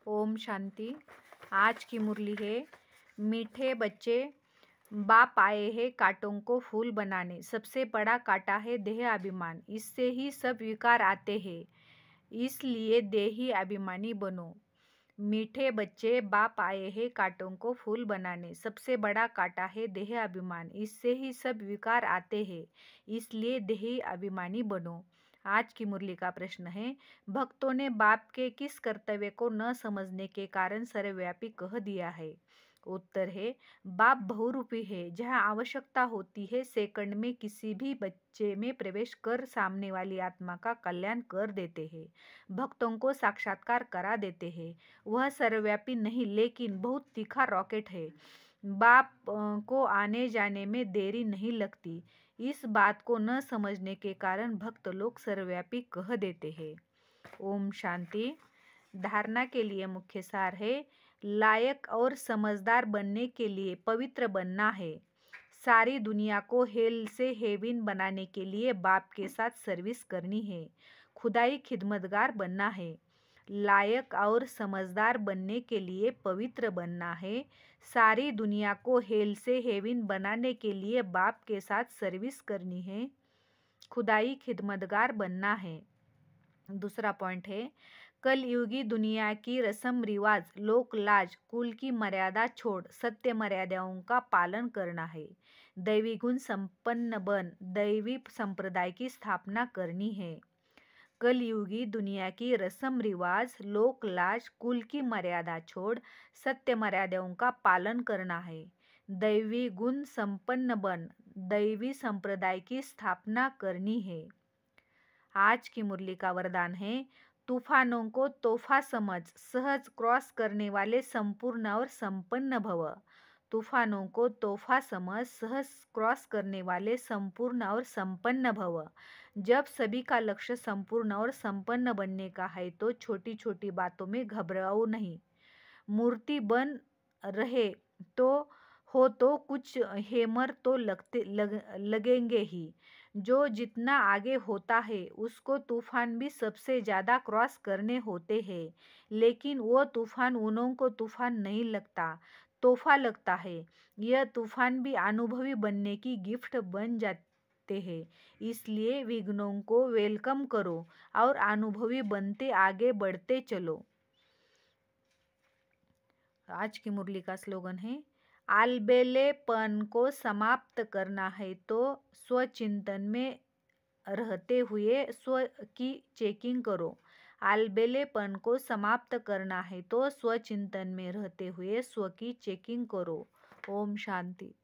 ओम शांति। आज की मुरली है, मीठे बच्चे बाप आए हैं कांटों को फूल बनाने। सबसे बड़ा कांटा है देह अभिमान, इससे ही सब विकार आते हैं, इसलिए देही अभिमानी बनो। मीठे बच्चे बाप आए हैं कांटों को फूल बनाने। सबसे बड़ा कांटा है देह अभिमान, इससे ही सब विकार आते हैं, इसलिए देही अभिमानी बनो। आज की मुरली का प्रश्न है, भक्तों ने बाप के किस कर्तव्य को न समझने के कारण सर्वव्यापी कह दिया है? उत्तर है, बाप बहुरूपी है। जहाँ आवश्यकता होती है सेकंड में किसी भी बच्चे में प्रवेश कर सामने वाली आत्मा का कल्याण कर देते हैं, भक्तों को साक्षात्कार करा देते हैं। वह सर्वव्यापी नहीं, लेकिन बहुत तीखा रॉकेट है। बाप को आने जाने में देरी नहीं लगती। इस बात को न समझने के कारण भक्त लोग सर्वव्यापी कह देते हैं। ओम शांति। धारणा के लिए मुख्य सार है, लायक और समझदार बनने के लिए पवित्र बनना है। सारी दुनिया को हेल से हेवन बनाने के लिए बाप के साथ सर्विस करनी है। खुदाई खिदमतगार बनना है। लायक और समझदार बनने के लिए पवित्र बनना है। सारी दुनिया को हेल से हेवन बनाने के लिए बाप के साथ सर्विस करनी है। खुदाई खिदमतगार बनना है। दूसरा पॉइंट है, कल युगी दुनिया की रस्म रिवाज, लोक लाज, कुल की मर्यादा छोड़ सत्य मर्यादाओं का पालन करना है। दैवी गुण संपन्न बन दैवी संप्रदाय की स्थापना करनी है। कल युगी दुनिया की रस्म रिवाज, लोक लाज, कुल की मर्यादा छोड़ सत्य मर्यादाओं का पालन करना है। दैवी गुण संपन्न बन दैवी संप्रदाय की स्थापना करनी है। आज की मुरली का वरदान है, तूफानों को तोहफा समझ सहज क्रॉस करने वाले संपूर्ण और संपन्न भव। तूफानों को तोहफा समझ सहज क्रॉस करने वाले संपूर्ण और संपन्न भव। जब सभी का लक्ष्य संपूर्ण और संपन्न बनने का है तो छोटी छोटी बातों में घबराओ नहीं। मूर्ति बन रहे तो कुछ हेमर तो लगेंगे ही। जो जितना आगे होता है उसको तूफान भी सबसे ज़्यादा क्रॉस करने होते हैं, लेकिन वो तूफान उन्हों को तूफान नहीं लगता, तोहफा लगता है। यह तूफान भी अनुभवी बनने की गिफ्ट बन जाते हैं, इसलिए विघ्नों को वेलकम करो और अनुभवी बनते आगे बढ़ते चलो। आज की मुरली का स्लोगन है, आलबेलेपन को समाप्त करना है तो स्वचिंतन में रहते हुए स्व की चेकिंग करो। आलबेलेपन को समाप्त करना है तो स्वचिंतन में रहते हुए स्व की चेकिंग करो। ओम शांति।